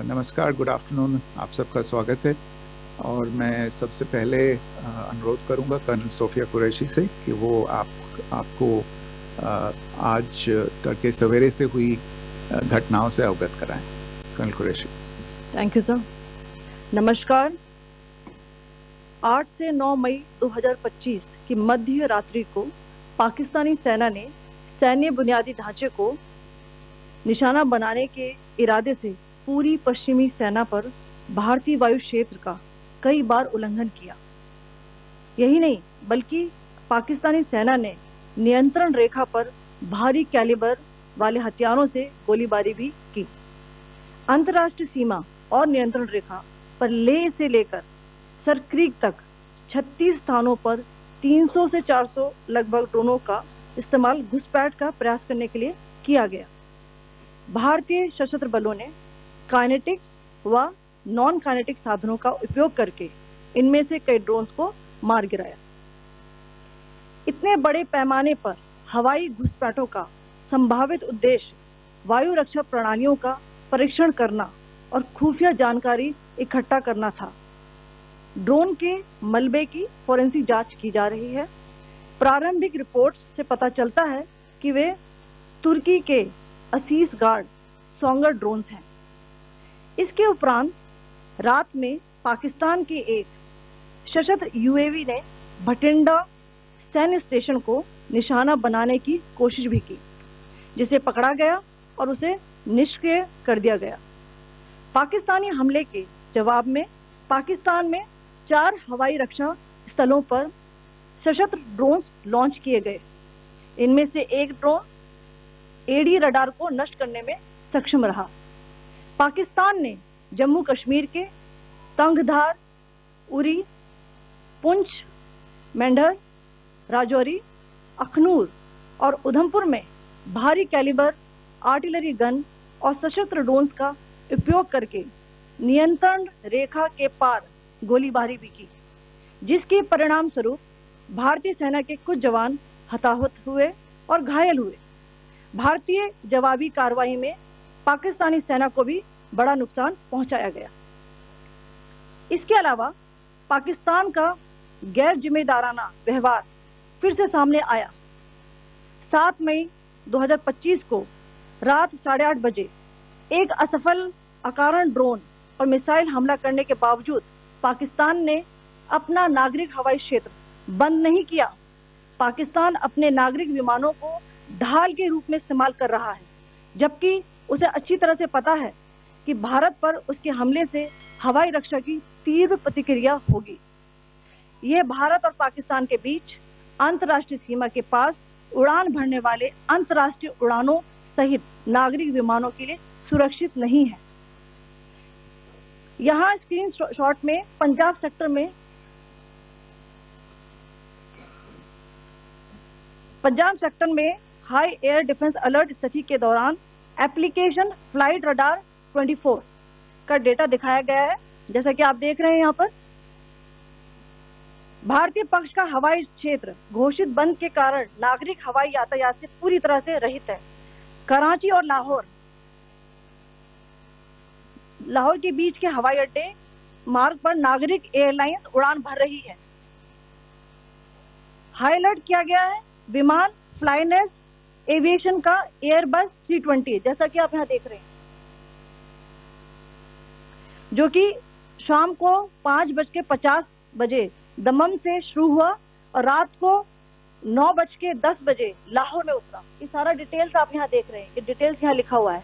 नमस्कार, good afternoon, आप सबका स्वागत है। और मैं सबसे पहले अनुरोध करूंगा कर्नल सोफिया कुरैशी से कि वो आपको आज तड़के सवेरे से हुई घटनाओं से अवगत कराएं। Colonel Qureshi. Thank you sir. नमस्कार। 8 से 9 मई 2025 की मध्य रात्रि को पाकिस्तानी सेना ने सैन्य बुनियादी ढांचे को निशाना बनाने के इरादे से पूरी पश्चिमी सेना पर भारतीय वायु क्षेत्र का कई बार उल्लंघन किया। यही नहीं बल्कि पाकिस्तानी सेना ने नियंत्रण रेखा पर भारी कैलिबर वाले हथियारों से गोलीबारी भी की। अंतर्राष्ट्रीय सीमा और नियंत्रण रेखा पर लेह से लेकर सरक्रीक तक 36 स्थानों पर 300 से 400 लगभग ड्रोनों का इस्तेमाल घुसपैठ का प्रयास करने के लिए किया गया। भारतीय सशस्त्र बलों ने काइनेटिक व नॉन काइनेटिक साधनों का उपयोग करके इनमें से कई ड्रोन्स को मार गिराया। इतने बड़े पैमाने पर हवाई घुसपैठों का संभावित उद्देश्य वायु रक्षा प्रणालियों का परीक्षण करना और खुफिया जानकारी इकट्ठा करना था। ड्रोन के मलबे की फोरेंसिक जांच की जा रही है। प्रारंभिक रिपोर्ट्स से पता चलता है कि वे तुर्की के असीस गार्ड सोंगर ड्रोन्स हैं। इसके उपरांत रात में पाकिस्तान के एक सशस्त्र यूएवी ने भटिंडा सैन्य स्टेशन को निशाना बनाने की कोशिश भी की, जिसे पकड़ा गया और उसे निष्क्रिय कर दिया गया। पाकिस्तानी हमले के जवाब में पाकिस्तान में 4 हवाई रक्षा स्थलों पर सशस्त्र ड्रोन्स लॉन्च किए गए। इनमें से एक ड्रोन एडी रडार को नष्ट करने में सक्षम रहा। पाकिस्तान ने जम्मू कश्मीर के तंगधार, उरी, पुंछ, मेंढर, राजौरी, अखनूर और उधमपुर में भारी कैलिबर आर्टिलरी गन और सशस्त्र ड्रोन्स का उपयोग करके नियंत्रण रेखा के पार गोलीबारी भी की, जिसके परिणाम स्वरूप भारतीय सेना के कुछ जवान हताहत हुए और घायल हुए। भारतीय जवाबी कार्रवाई में पाकिस्तानी सेना को भी बड़ा नुकसान पहुंचाया गया। इसके अलावा पाकिस्तान का गैर जिम्मेदाराना व्यवहार फिर से सामने आया। 7 मई 2025 को रात 8:30 बजे एक असफल अकारण ड्रोन और मिसाइल हमला करने के बावजूद पाकिस्तान ने अपना नागरिक हवाई क्षेत्र बंद नहीं किया। पाकिस्तान अपने नागरिक विमानों को ढाल के रूप में इस्तेमाल कर रहा है, जबकि उसे अच्छी तरह से पता है कि भारत पर उसके हमले से हवाई रक्षा की तीव्र प्रतिक्रिया होगी। यह भारत और पाकिस्तान के बीच अंतर्राष्ट्रीय सीमा के पास उड़ान भरने वाले अंतर्राष्ट्रीय उड़ानों सहित नागरिक विमानों के लिए सुरक्षित नहीं है। यहाँ स्क्रीन शॉट में पंजाब सेक्टर में हाई एयर डिफेंस अलर्ट स्थिति के दौरान एप्लीकेशन फ्लाइट रडार 24 का डेटा दिखाया गया है। जैसा कि आप देख रहे हैं यहाँ पर भारतीय पक्ष का हवाई क्षेत्र घोषित बंद के कारण नागरिक हवाई यातायात से पूरी तरह से रहित है। कराची और लाहौर के बीच के हवाई अड्डे मार्ग पर नागरिक एयरलाइंस उड़ान भर रही है। हाई अलर्ट किया गया है विमान फ्लाइनेस एविएशन का एयरबस 320, जैसा कि आप यहाँ देख रहे हैं, जो कि शाम को 5:50 बजे दमम से शुरू हुआ और रात को 9:10 बजे लाहौर में उतरा। ये सारा डिटेल्स आप यहाँ देख रहे हैं। ये डिटेल्स यहाँ लिखा हुआ है।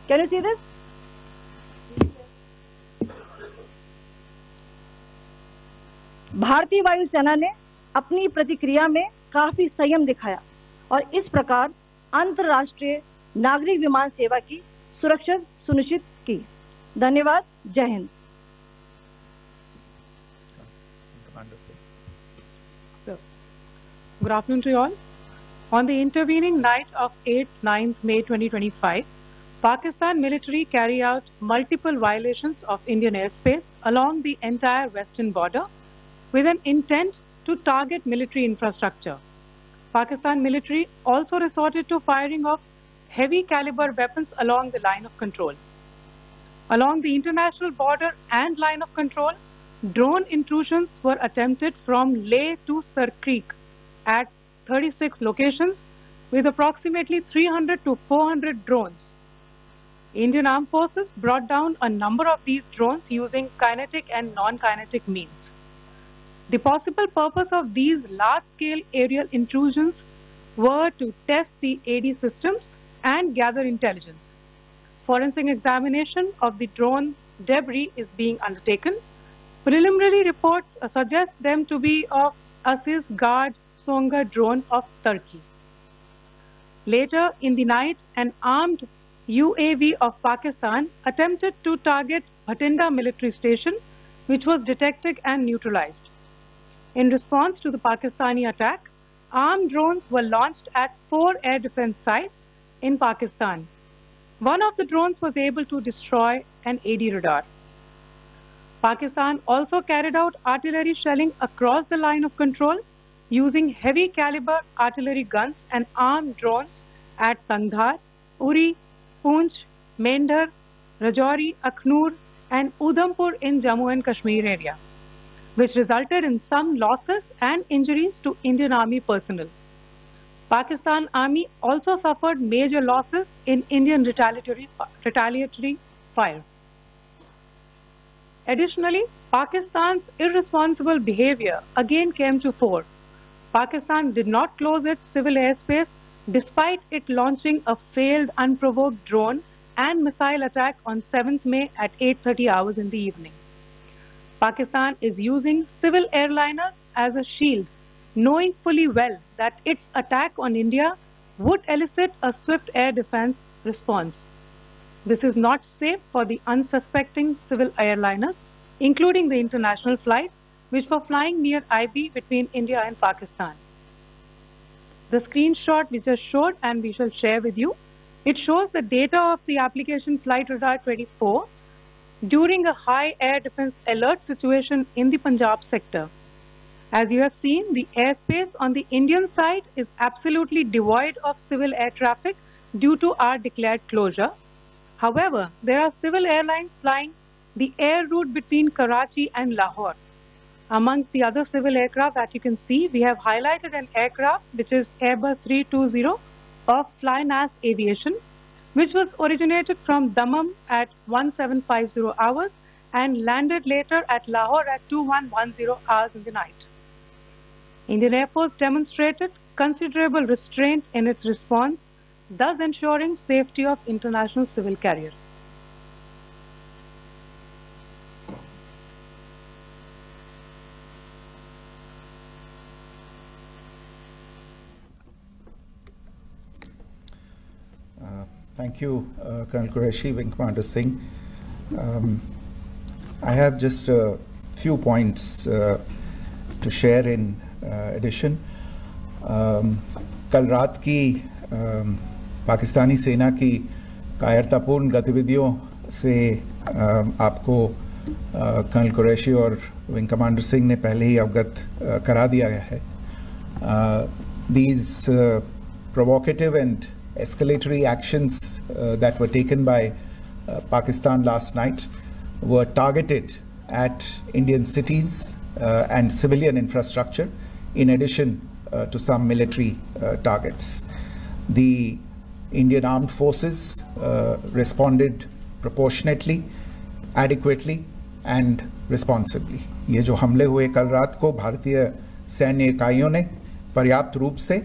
Can you see this? भारतीय वायुसेना ने अपनी प्रतिक्रिया में काफी संयम दिखाया और इस प्रकार अंतर्राष्ट्रीय नागरिक विमान सेवा की सुरक्षा सुनिश्चित की। धन्यवाद। जय Hind. Good afternoon to you all. On the intervening night of 8-9 May 2025, Pakistan military carried out multiple violations of Indian airspace along the entire western border with an intent to target military infrastructure. Pakistan military also resorted to firing of heavy caliber weapons along the line of control. Along the international border and line of control, drone intrusions were attempted from Leh to Sar Creek at 36 locations with approximately 300 to 400 drones. Indian Armed Forces brought down a number of these drones using kinetic and non-kinetic means. The possible purpose of these large-scale aerial intrusions were to test the AD systems and gather intelligence. Forensic examination of the drone debris is being undertaken. Preliminary reports suggest them to be of Aziz Guard Songa drone of Turkey. Later in the night, an armed UAV of Pakistan attempted to target Bhatinda military station, which was detected and neutralized. In response to the Pakistani attack, armed drones were launched at 4 air defense sites in Pakistan. One of the drones was able to destroy an AD radar. Pakistan also carried out artillery shelling across the line of control using heavy caliber artillery guns and armed drones at Kandahar, Uri, Poonch, Mendhar, Rajouri, Akhnur and Udhampur in Jammu and Kashmir area, which resulted in some losses and injuries to Indian Army personnel. Pakistan Army also suffered major losses in Indian retaliatory fire. Additionally, Pakistan's irresponsible behavior again came to fore. Pakistan did not close its civil airspace despite it launching a failed unprovoked drone and missile attack on 7th May at 8:30 hours in the evening. Pakistan is using civil airliners as a shield, knowing fully well that its attack on India would elicit a swift air defense response. This is not safe for the unsuspecting civil airliners, including the international flights, which were flying near IB between India and Pakistan. The screenshot we just showed and we shall share with you, it shows the data of the application Flight Radar 24 during a high air defense alert situation in the Punjab sector. As you have seen, the airspace on the Indian side is absolutely devoid of civil air traffic due to our declared closure. However, there are civil airlines flying the air route between Karachi and Lahore. Amongst the other civil aircraft that you can see, we have highlighted an aircraft which is Airbus 320 of Flynas Aviation, which was originated from Dammam at 1750 hours and landed later at Lahore at 2110 hours in the night. Indian Air Force demonstrated considerable restraint in its response, thus ensuring safety of international civil carriers. Thank you, Colonel Qureshi, Wing Commander Singh. I have just a few points to share in addition. कल रात की पाकिस्तानी सेना की कायरतापूर्ण गतिविधियों से आपको colonel Qureshi और विंग कमांडर सिंह ने पहले ही अवगत करा दिया गया है. These provocative and escalatory actions that were taken by Pakistan last night were targeted at Indian cities and civilian infrastructure, in addition to some military targets. The Indian Armed Forces responded proportionately, adequately and responsibly. ये जो हमले हुए कल रात को भारतीय सैन्य इकाइयों ने पर्याप्त रूप से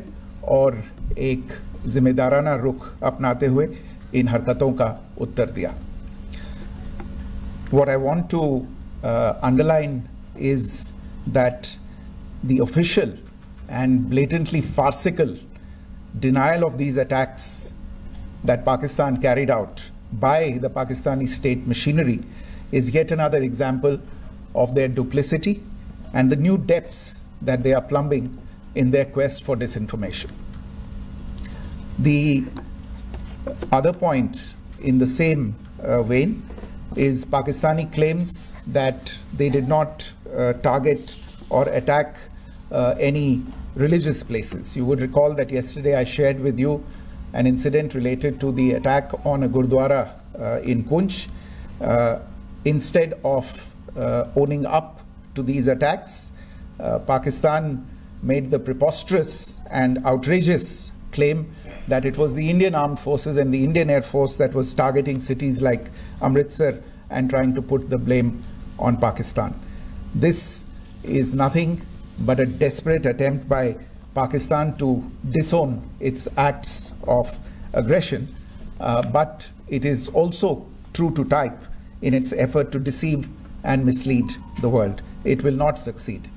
और एक जिम्मेदाराना रुख अपनाते हुए इन हरकतों का उत्तर दिया. What I want to underline is that the official and blatantly farcical denial of these attacks that Pakistan carried out by the Pakistani state machinery is yet another example of their duplicity and the new depths that they are plumbing in their quest for disinformation. The other point in the same vein is Pakistani claims that they did not target or attack any religious places. You would recall that yesterday I shared with you an incident related to the attack on a Gurdwara in Poonch, Instead of owning up to these attacks, Pakistan made the preposterous and outrageous claim that it was the Indian Armed Forces and the Indian Air Force that was targeting cities like Amritsar and trying to put the blame on Pakistan. This is nothing but a desperate attempt by Pakistan to disown its acts of aggression, but it is also true to type in its effort to deceive and mislead the world. It will not succeed.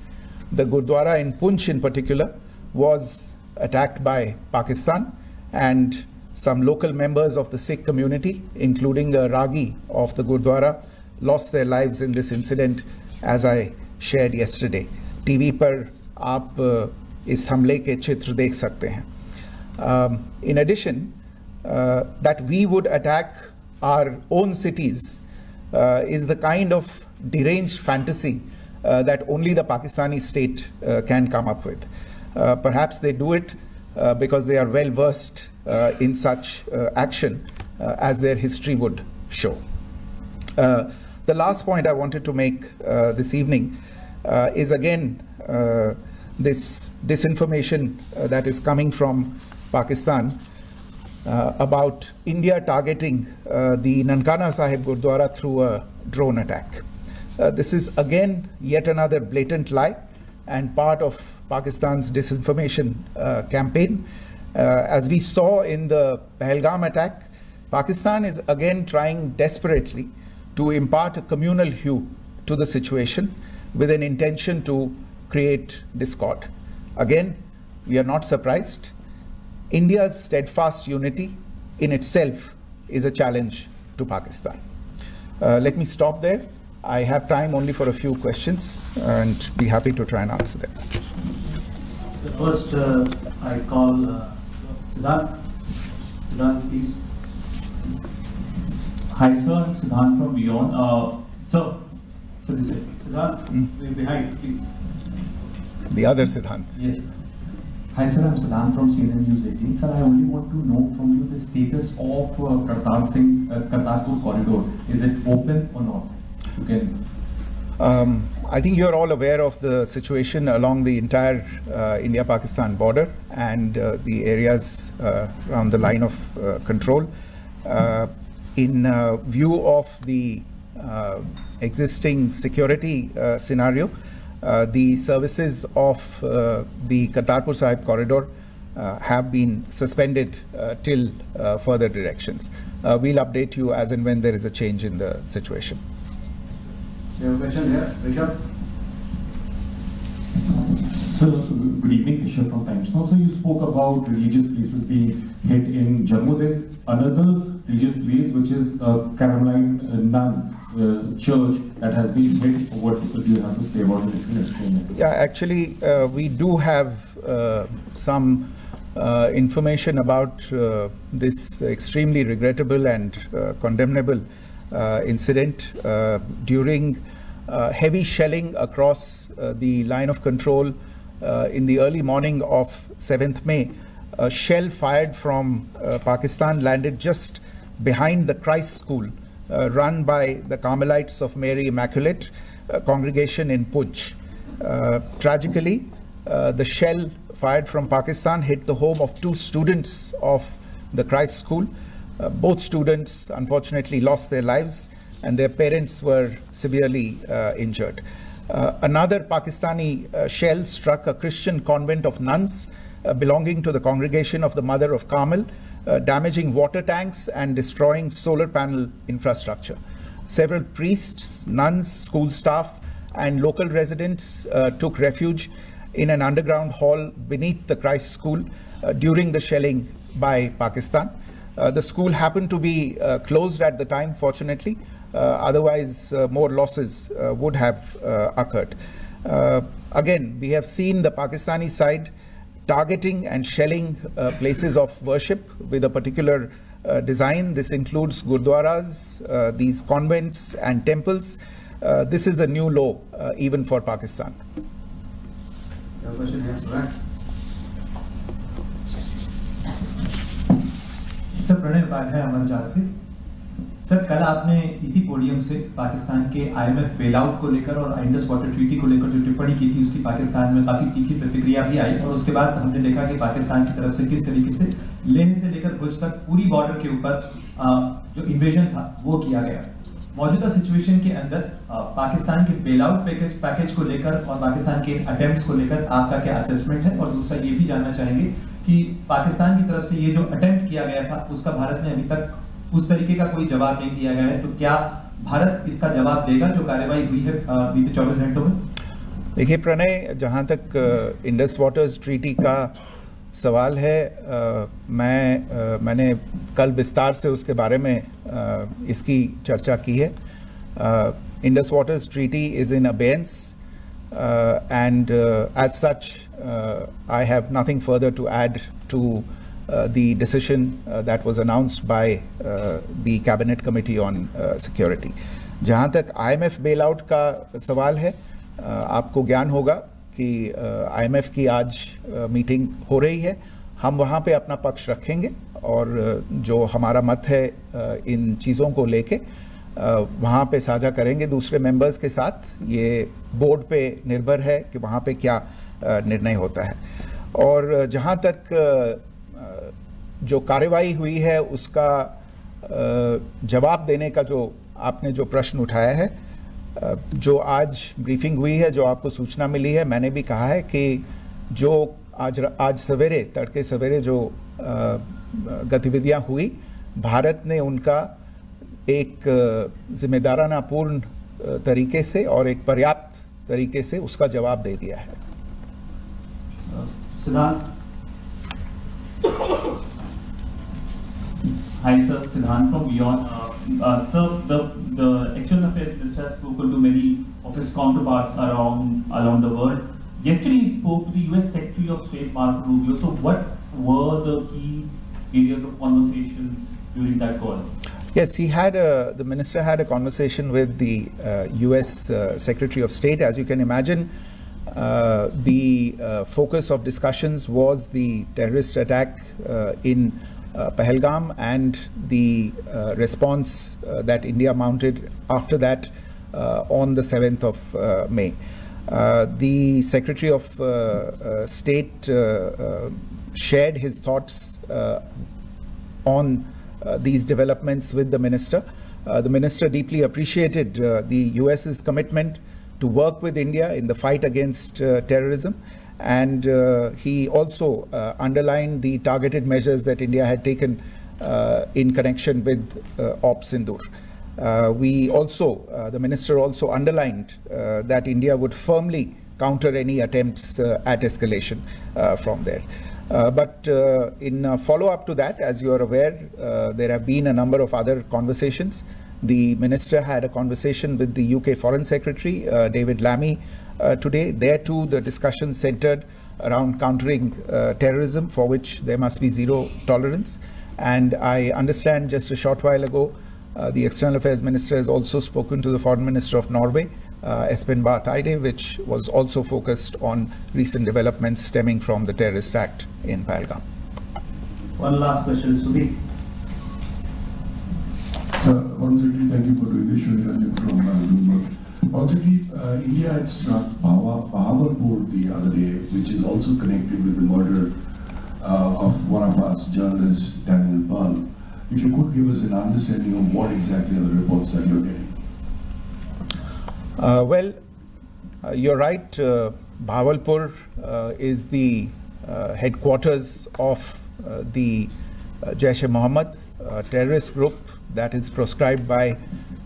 The Gurdwara in Poonch in particular was attacked by Pakistan, and some local members of the Sikh community, including a Ragi of the Gurdwara, lost their lives in this incident, as I shared yesterday. TV पर आप इस हमले के चित्र देख सकते हैं. In addition, that we would attack our own cities is the kind of deranged fantasy that only the Pakistani state can come up with. Perhaps they do it because they are well versed in such action, as their history would show. The last point I wanted to make this evening is again this disinformation that is coming from Pakistan about India targeting the Nankana Sahib Gurdwara through a drone attack. This is again yet another blatant lie and part of Pakistan's disinformation campaign. As we saw in the Pahalgam attack, Pakistan is again trying desperately to impart a communal hue to the situation with an intention to create discord. Again, we are not surprised. India's steadfast unity in itself is a challenge to Pakistan. Let me stop there. I have time only for a few questions and be happy to try and answer them. First, I call Siddharth. Siddharth, please. Hi, sir. I'm Siddharth from Beyond. So this is Siddharth, behind, please. The other Siddharth. Yes. Hi, sir. I'm Siddharth from CNN News 18. Sir, I only want to know from you the status of Kartarpur corridor. Is it open or not? You can. I think you're all aware of the situation along the entire India-Pakistan border and the areas around the line of control. In view of the existing security scenario, the services of the Kartarpur Sahib corridor have been suspended till further directions. We'll update you as and when there is a change in the situation. You have a question here, Rishabh? So, good evening, Rishabh from Times Now. So, you spoke about religious places being hit in Jammu. There's another religious place which is Caroline Nun church that has been hit. What do you have to say about it? If you can explain it. Yeah, actually, we do have some information about this extremely regrettable and condemnable incident. During heavy shelling across the line of control in the early morning of 7th May, a shell fired from Pakistan landed just behind the Christ School run by the Carmelites of Mary Immaculate congregation in Poonch. Tragically, the shell fired from Pakistan hit the home of 2 students of the Christ School. Both students unfortunately lost their lives and their parents were severely injured. Another Pakistani shell struck a Christian convent of nuns belonging to the congregation of the Mother of Carmel, damaging water tanks and destroying solar panel infrastructure. Several priests, nuns, school staff and local residents took refuge in an underground hall beneath the Christ School during the shelling by Pakistan. The school happened to be closed at the time, fortunately. Otherwise, more losses would have occurred. Again, we have seen the Pakistani side targeting and shelling places of worship with a particular design. This includes gurdwaras, these convents and temples. This is a new low even for Pakistan. You have a question here, right? Sir, Pranay Upadhyay, Amar Jasi. Sir, कल आपने इसी podium से पाकिस्तान के IMF bailout को लेकर और Indus water treaty को लेकर जो टिप्पणी की थी, उसकी पाकिस्तान में काफी तीखी प्रतिक्रिया भी आई, और उसके बाद हमने देखा कि पाकिस्तान की तरफ से किस तरीके से लेह से लेकर भुज तक पूरी बॉर्डर के ऊपर जो इन्वेजन था वो किया गया। मौजूदा सिचुएशन के अंदर पाकिस्तान के बेलआउट पैकेज को लेकर और पाकिस्तान के अटेम्प्ट्स को लेकर आपका क्या असेसमेंट है? और दूसरा ये भी जानना चाहेंगे कि पाकिस्तान की तरफ से ये जो अटेम्प्ट किया गया था उसका भारत ने अभी तक उस तरीके का कोई जवाब नहीं दिया गया है, तो क्या भारत इसका जवाब देगा जो कार्रवाई हुई है बीते 24 घंटों में? देखिए प्रणय, जहाँ तक इंडस वाटर्स ट्रीटी का सवाल है, मैंने कल विस्तार से उसके बारे में इसकी चर्चा की है। Indus waters treaty is in abeyance and as such I have nothing further to add to the decision that was announced by the Cabinet Committee on Security. जहाँ तक IMF bailout का सवाल है, आपको ज्ञान होगा कि IMF की आज मीटिंग हो रही है। हम वहाँ पे अपना पक्ष रखेंगे और जो हमारा मत है इन चीज़ों को लेके वहाँ पे साझा करेंगे दूसरे मेंबर्स के साथ। ये बोर्ड पे निर्भर है कि वहाँ पे क्या निर्णय होता है। और जहाँ तक जो कार्रवाई हुई है उसका जवाब देने का जो आपने जो प्रश्न उठाया है, जो आज ब्रीफिंग हुई है, जो आपको सूचना मिली है, मैंने भी कहा है कि जो आज सवेरे तड़के सवेरे जो गतिविधियां हुई, भारत ने उनका एक जिम्मेदाराना पूर्ण तरीके से और एक पर्याप्त तरीके से उसका जवाब दे दिया है। सिद्धांत। Hi sir, Siddhant from Beyond. Sir, the External Affairs Minister has spoken to many of his counterparts around the world. Yesterday he spoke to the US Secretary of State Marco Rubio. So what were the key areas of conversations during that call? Yes, the minister had a conversation with the US Secretary of State. As you can imagine, the focus of discussions was the terrorist attack in Pahalgam and the response that India mounted after that on the 7th of May. The Secretary of State shared his thoughts on these developments with the minister. The minister deeply appreciated the US's commitment to work with India in the fight against terrorism, and he also underlined the targeted measures that India had taken in connection with Op Sindoor. The minister also underlined that India would firmly counter any attempts at escalation from there. But in follow-up to that, as you are aware, there have been a number of other conversations. The minister had a conversation with the UK Foreign Secretary, David Lammy, today. There too, the discussion centered around countering terrorism, for which there must be zero tolerance. And I understand just a short while ago, the External Affairs Minister has also spoken to the Foreign Minister of Norway, Espen Barth Eide, which was also focused on recent developments stemming from the terrorist act in Pahalgam. One last question, Sudhi. Sir, Foreign Secretary, thank you for doing this. Shri Ranjan from Bloomberg. Foreign Secretary, India had struck Bahawalpur the other day, which is also connected with the murder of one of us, journalist Daniel Pearl. If you could give us an understanding of what exactly are the reports that you're getting. You're right. Bahawalpur is the headquarters of the Jaish-e-Mohammed terrorist group that is proscribed by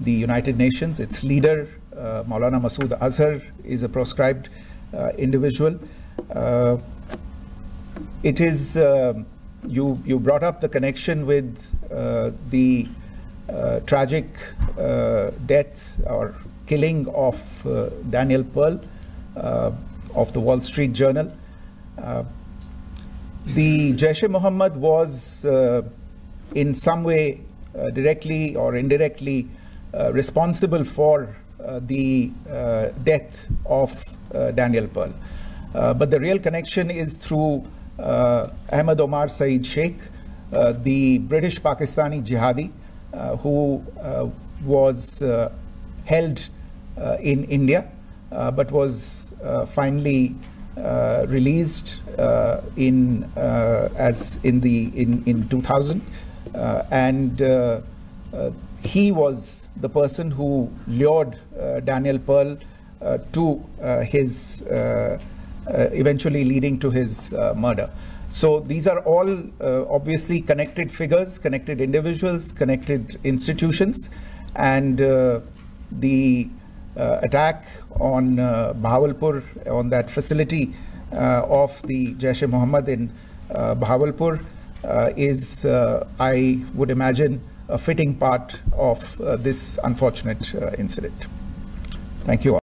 the United Nations. Its leader, Maulana Masood Azhar, is a proscribed individual. It is, you brought up the connection with the tragic death or killing of Daniel Pearl of the Wall Street Journal. The Jaish-e-Mohammed was in some way directly or indirectly responsible for the death of Daniel Pearl. But the real connection is through Ahmed Omar Saeed Sheikh, the British Pakistani jihadi who was held in India, but was finally released in 2000, and he was the person who lured Daniel Pearl to his eventually leading to his murder. So these are all obviously connected figures, connected individuals, connected institutions, and the attack on Bahawalpur, on that facility of the Jaish-e-Mohammed in Bahawalpur, is, I would imagine, a fitting part of this unfortunate incident. Thank you all.